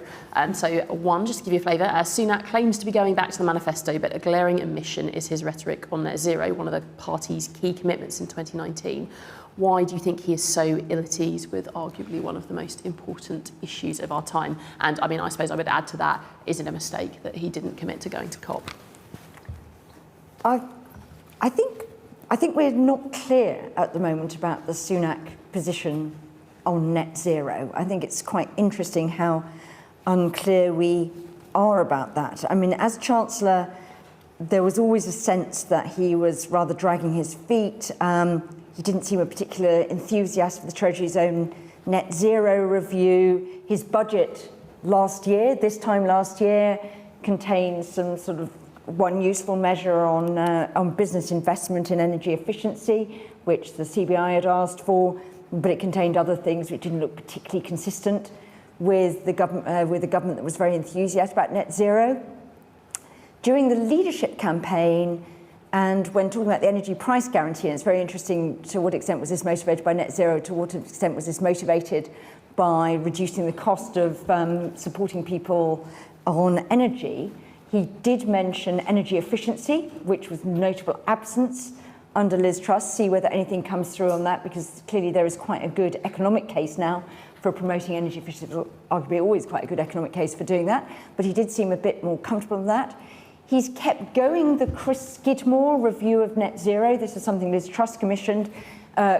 So one, just to give you a flavour, Sunak claims to be going back to the manifesto, but a glaring omission is his rhetoric on net zero, one of the party's key commitments in 2019. Why do you think he is so ill at ease with arguably one of the most important issues of our time? And I mean, I suppose I would add to that, is it a mistake that he didn't commit to going to COP? I think we're not clear at the moment about the Sunak position on net zero. I think it's quite interesting how unclear we are about that. I mean, as Chancellor, there was always a sense that he was rather dragging his feet. He didn't seem a particular enthusiast for the Treasury's own net zero review. His budget this time last year, contained some sort of one useful measure on business investment in energy efficiency, which the CBI had asked for, but it contained other things which didn't look particularly consistent with the government that was very enthusiastic about net zero. During the leadership campaign, and when talking about the energy price guarantee, and it's very interesting to what extent was this motivated by net zero, to what extent was this motivated by reducing the cost of supporting people on energy. He did mention energy efficiency, which was a notable absence under Liz Truss. See whether anything comes through on that, because clearly there is quite a good economic case now for promoting energy efficiency, arguably always quite a good economic case for doing that, but he did seem a bit more comfortable with that. He's kept going the Chris Skidmore review of net zero. This is something Liz Truss commissioned.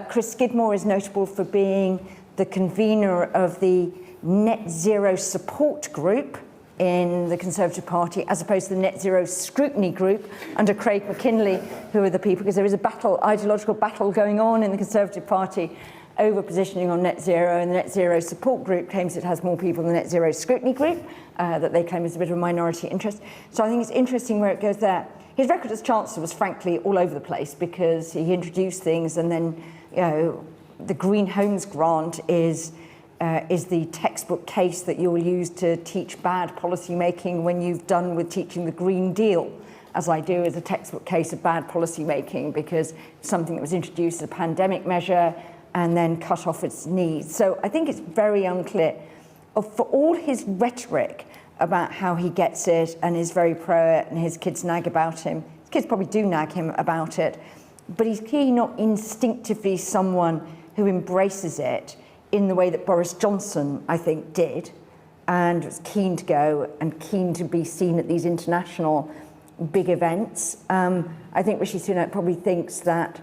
Chris Skidmore is notable for being the convener of the net zero support group in the Conservative Party, as opposed to the net zero scrutiny group under Craig McKinley, who are the people, because there is a ideological battle going on in the Conservative Party over positioning on net zero, and the net zero support group claims it has more people than the net zero scrutiny group, that they claim is a bit of a minority interest. So I think it's interesting where it goes there. His record as Chancellor was frankly all over the place, because he introduced things, and then the Green Homes Grant is the textbook case that you'll use to teach bad policy making when you've done with teaching the Green Deal, as I do, as a textbook case of bad policy making, because something that was introduced as a pandemic measure and then cut off its knees. So I think it's very unclear. For all his rhetoric about how he gets it and is very pro it and his kids nag about him, his kids probably do nag him about it, but he's clearly not instinctively someone who embraces it in the way that Boris Johnson, I think, did, and was keen to go and keen to be seen at these international big events. I think Rishi Sunak probably thinks that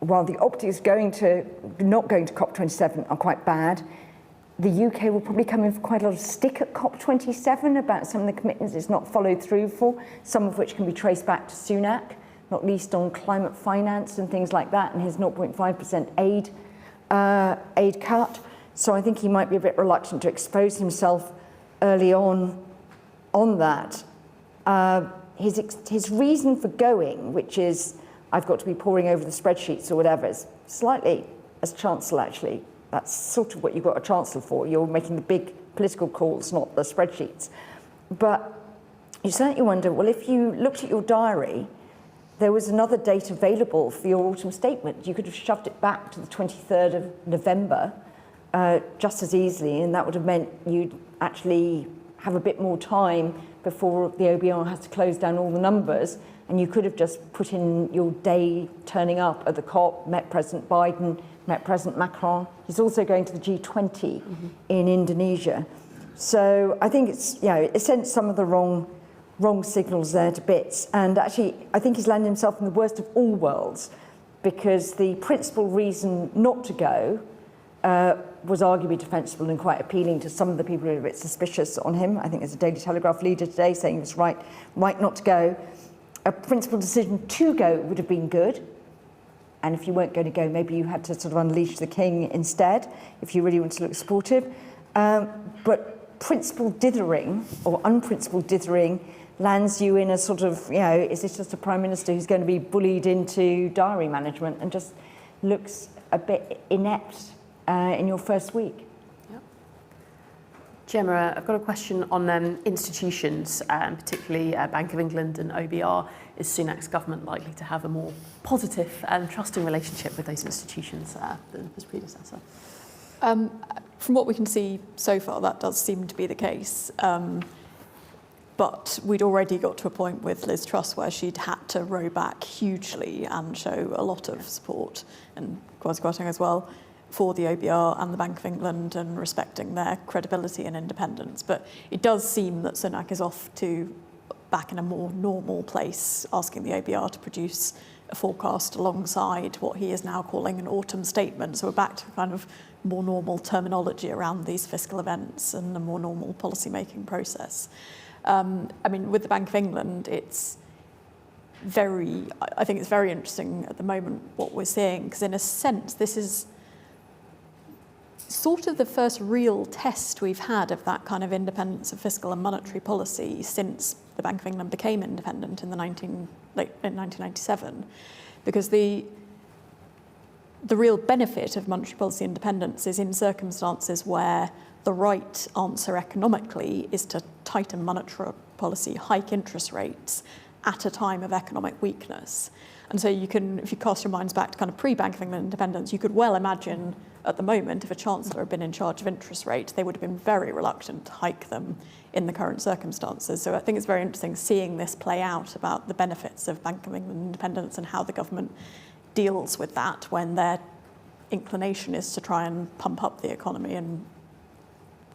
while the optics not going to COP27 are quite bad, the UK will probably come in for quite a lot of stick at COP27 about some of the commitments it's not followed through for, some of which can be traced back to Sunak, not least on climate finance and things like that, and his 0.5% aid cut. So I think he might be a bit reluctant to expose himself early on that. His reason for going, which is I've got to be poring over the spreadsheets or whatever, is slightly, as Chancellor actually, that's sort of what you've got a Chancellor for. You're making the big political calls, not the spreadsheets. But you certainly wonder, well, if you looked at your diary, there was another date available for your autumn statement. You could have shoved it back to the 23rd of November just as easily, and that would have meant you'd actually have a bit more time before the OBR has to close down all the numbers, and you could have just put in your day turning up at the COP, met President Biden, met President Macron. He's also going to the G20 in Indonesia. So I think it's, it sent some of the wrong signals there to bits. And actually, I think he's landed himself in the worst of all worlds, because the principal reason not to go was arguably defensible and quite appealing to some of the people who are a bit suspicious on him. I think there's a Daily Telegraph leader today saying it was right not to go. A principled decision to go would have been good. And if you weren't going to go, maybe you had to sort of unleash the king instead, if you really want to look supportive. But principled dithering or unprincipled dithering lands you in a sort of, is this just a prime minister who's going to be bullied into diary management and just looks a bit inept in your first week? Yep. Gemma, I've got a question on institutions, particularly Bank of England and OBR. Is Sunak's government likely to have a more positive and trusting relationship with those institutions than his predecessor? From what we can see so far, that does seem to be the case. But we'd already got to a point with Liz Truss where she'd had to row back hugely and show a lot of support, and Kwasi Kwarteng as well, for the OBR and the Bank of England and respecting their credibility and independence. But it does seem that Sunak is off to back in a more normal place, asking the OBR to produce a forecast alongside what he is now calling an autumn statement. So we're back to kind of more normal terminology around these fiscal events and a more normal policy-making process. With the Bank of England, I think it's very interesting at the moment what we're seeing, because in a sense, this is sort of the first real test we've had of that kind of independence of fiscal and monetary policy since the Bank of England became independent in 1997, because the real benefit of monetary policy independence is in circumstances where the right answer economically is to tighten monetary policy, hike interest rates at a time of economic weakness. And so you can, if you cast your minds back to kind of pre-Bank of England independence, you could well imagine at the moment, if a chancellor had been in charge of interest rates, they would have been very reluctant to hike them in the current circumstances. So I think it's very interesting seeing this play out about the benefits of Bank of England independence and how the government deals with that when their inclination is to try and pump up the economy and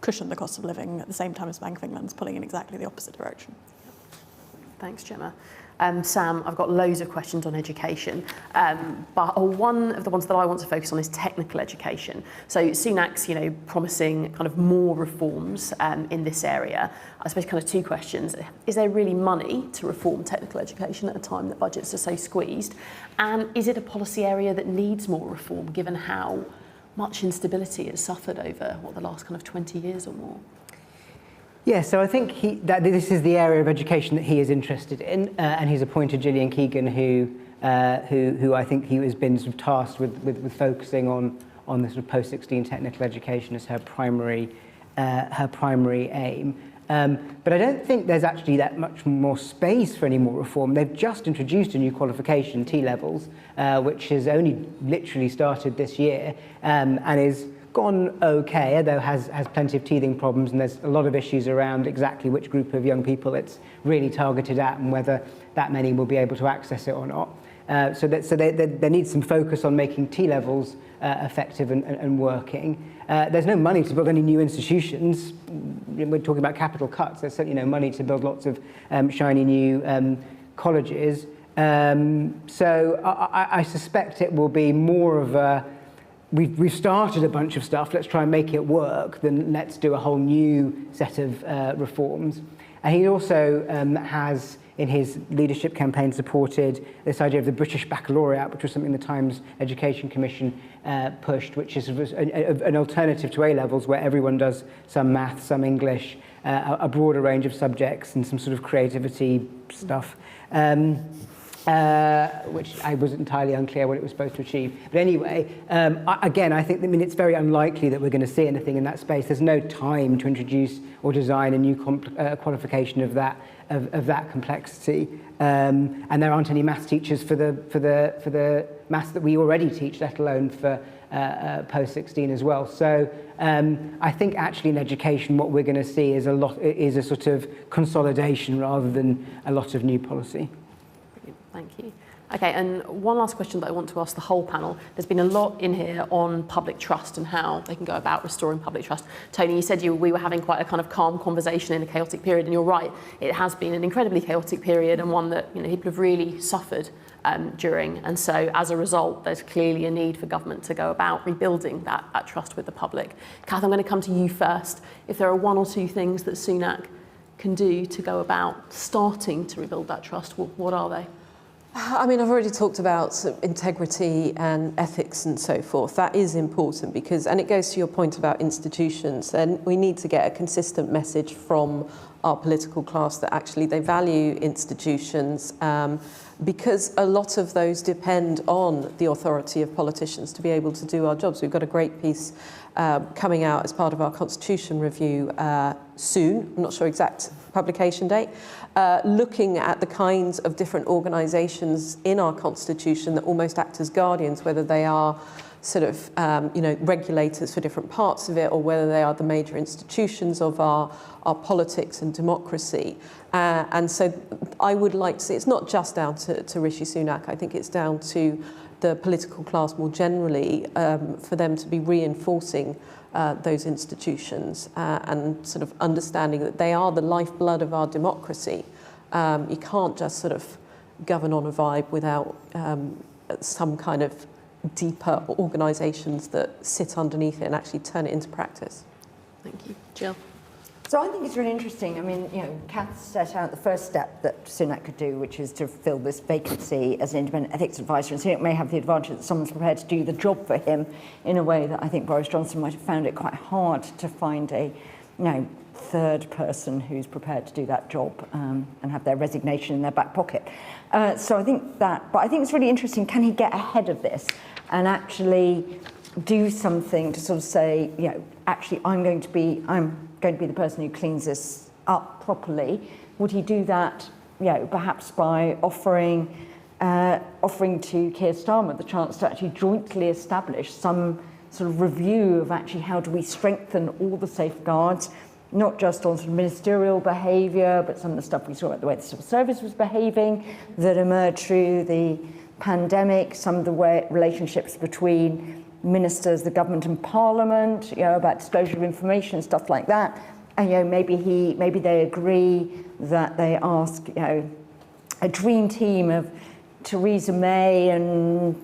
cushion the cost of living at the same time as Bank of England's pulling in exactly the opposite direction. Thanks, Gemma. Sam, I've got loads of questions on education, but one of the ones that I want to focus on is technical education. So Sunak's, promising kind of more reforms in this area. I suppose kind of two questions. Is there really money to reform technical education at a time that budgets are so squeezed? And is it a policy area that needs more reform, given how much instability has suffered over, the last kind of 20 years or more? Yeah, so I think that this is the area of education that he is interested in, and he's appointed Gillian Keegan, who I think he has been sort of tasked with focusing on the sort of post-16 technical education as her primary aim. But I don't think there's actually that much more space for any more reform. They've just introduced a new qualification, T-levels, which has only literally started this year, and is gone okay, though has plenty of teething problems, and there's a lot of issues around exactly which group of young people it's really targeted at and whether that many will be able to access it or not. So there needs some focus on making T-levels effective and working. There's no money to build any new institutions. We're talking about capital cuts. There's certainly no money to build lots of shiny new colleges. So I suspect it will be more of a we've started a bunch of stuff, let's try and make it work, then let's do a whole new set of reforms. And he also has, in his leadership campaign, supported this idea of the British Baccalaureate, which was something the Times Education Commission pushed, which is an alternative to A-levels where everyone does some maths, some English, a broader range of subjects and some sort of creativity stuff. Which I was entirely unclear what it was supposed to achieve. But anyway, I think it's very unlikely that we're going to see anything in that space. There's no time to introduce or design a new qualification of that complexity, and there aren't any maths teachers for the maths that we already teach, let alone for post-16 as well. So I think actually in education, what we're going to see is a sort of consolidation rather than a lot of new policy. Thank you. Okay, and one last question that I want to ask the whole panel. There's been a lot in here on public trust and how they can go about restoring public trust. Tony, you said we were having quite a kind of calm conversation in a chaotic period, and you're right. It has been an incredibly chaotic period, and one that people have really suffered during. And so, as a result, there's clearly a need for government to go about rebuilding that trust with the public. Kath, I'm going to come to you first. If there are one or two things that Sunak can do to go about starting to rebuild that trust, what are they? I mean, I've already talked about sort of integrity and ethics and so forth. That is important because, and it goes to your point about institutions, and we need to get a consistent message from our political class that actually they value institutions because a lot of those depend on the authority of politicians to be able to do our jobs. We've got a great piece coming out as part of our constitution review soon. I'm not sure exact publication date. Looking at the kinds of different organisations in our constitution that almost act as guardians, whether they are sort of regulators for different parts of it, or whether they are the major institutions of our politics and democracy. And so I would like to see, it's not just down to Rishi Sunak, I think it's down to the political class more generally for them to be reinforcing those institutions and sort of understanding that they are the lifeblood of our democracy. You can't just sort of govern on a vibe without some kind of deeper organisations that sit underneath it and actually turn it into practice. Thank you. Jill? So I think it's really interesting. I mean, Kath set out the first step that Sunak could do, which is to fill this vacancy as an independent ethics advisor. And Sunak may have the advantage that someone's prepared to do the job for him in a way that I think Boris Johnson might have found it quite hard to find a, third person who's prepared to do that job and have their resignation in their back pocket. So I think that, but I think it's really interesting, can he get ahead of this and actually do something to sort of say, actually I'm going to be the person who cleans this up properly. Would he do that, perhaps by offering to Keir Starmer the chance to actually jointly establish some sort of review of actually how do we strengthen all the safeguards, not just on sort of ministerial behaviour, but some of the stuff we saw about the way the civil service was behaving that emerged through the pandemic, some of the way relationships between ministers, the government and parliament, about disclosure of information and stuff like that. And maybe they agree that they ask, a dream team of Theresa May and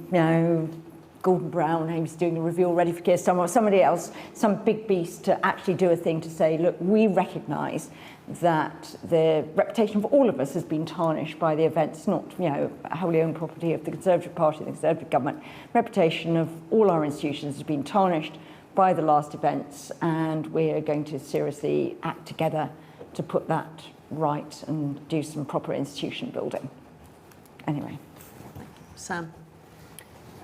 Gordon Brown, who's doing the review already for Keir Starmer, or somebody else, some big beast to actually do a thing to say, look, we recognise that the reputation for all of us has been tarnished by the events, not wholly owned property of the Conservative Party, the Conservative government. Reputation of all our institutions has been tarnished by the last events, and we are going to seriously act together to put that right and do some proper institution building. Anyway. Sam?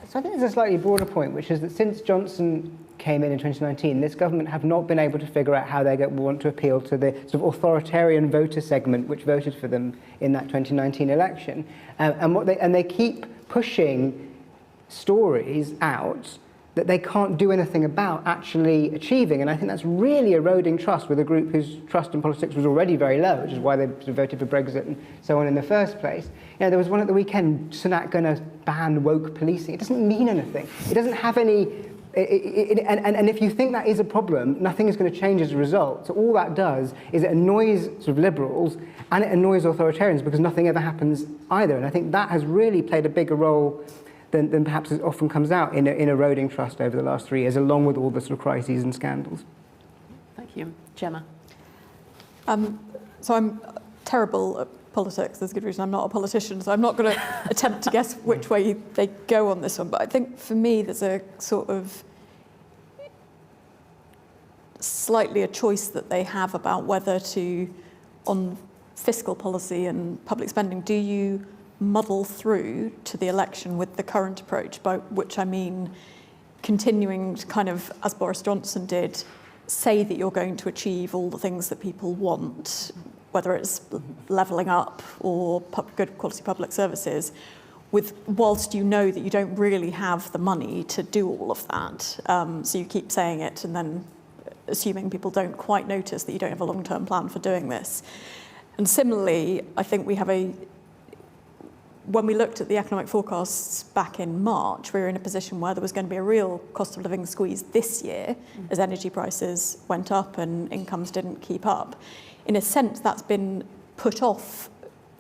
So I think there's a slightly broader point, which is that since Johnson came in 2019, this government have not been able to figure out how they want to appeal to the sort of authoritarian voter segment which voted for them in that 2019 election. And they keep pushing stories out that they can't do anything about actually achieving. And I think that's really eroding trust with a group whose trust in politics was already very low, which is why they sort of voted for Brexit and so on in the first place. There was one at the weekend, Sunak going to ban woke policing. It doesn't mean anything. It doesn't have any... And if you think that is a problem, nothing is going to change as a result. So all that does is it annoys sort of liberals and it annoys authoritarians because nothing ever happens either. And I think that has really played a bigger role than perhaps it often comes out in eroding trust over the last 3 years, along with all the sort of crises and scandals. Thank you. Gemma? So I'm terrible at politics. There's a good reason I'm not a politician, so I'm not going to attempt to guess which way they go on this one. But I think for me there's a sort of slightly a choice that they have about whether to, on fiscal policy and public spending, do you muddle through to the election with the current approach, by which I mean continuing to kind of, as Boris Johnson did, say that you're going to achieve all the things that people want, whether it's levelling up or good quality public services, whilst you know that you don't really have the money to do all of that. So you keep saying it and then assuming people don't quite notice that you don't have a long-term plan for doing this. And similarly, I think we have when we looked at the economic forecasts back in March, we were in a position where there was going to be a real cost of living squeeze this year as energy prices went up and incomes didn't keep up. In a sense, that's been put off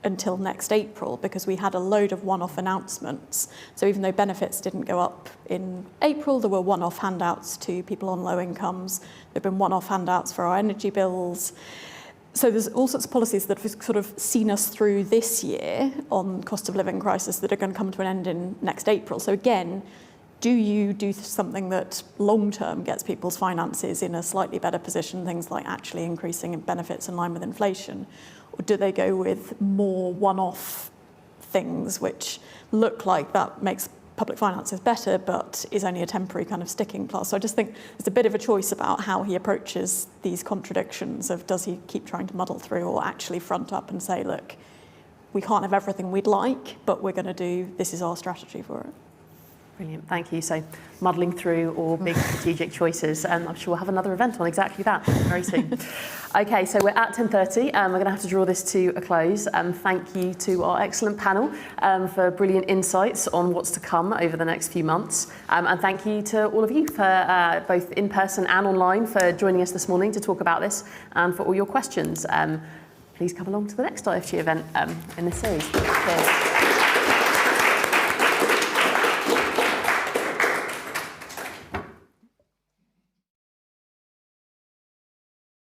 until next April because we had a load of one-off announcements. So even though benefits didn't go up in April, there were one-off handouts to people on low incomes. There have been one-off handouts for our energy bills. So there's all sorts of policies that have sort of seen us through this year on cost of living crisis that are going to come to an end in next April. So again, do you do something that long-term gets people's finances in a slightly better position, things like actually increasing benefits in line with inflation? Or do they go with more one-off things which look like that makes public finances better, but is only a temporary kind of sticking plaster? So I just think there's a bit of a choice about how he approaches these contradictions of does he keep trying to muddle through or actually front up and say, look, we can't have everything we'd like, but we're going to do, this is our strategy for it. Brilliant, thank you. So muddling through or big strategic choices, and I'm sure we'll have another event on exactly that very soon. Okay, so we're at 10:30 and we're going to have to draw this to a close. Thank you to our excellent panel for brilliant insights on what's to come over the next few months. And thank you to all of you for both in person and online for joining us this morning to talk about this and for all your questions. Please come along to the next IFG event in this series. Cheers.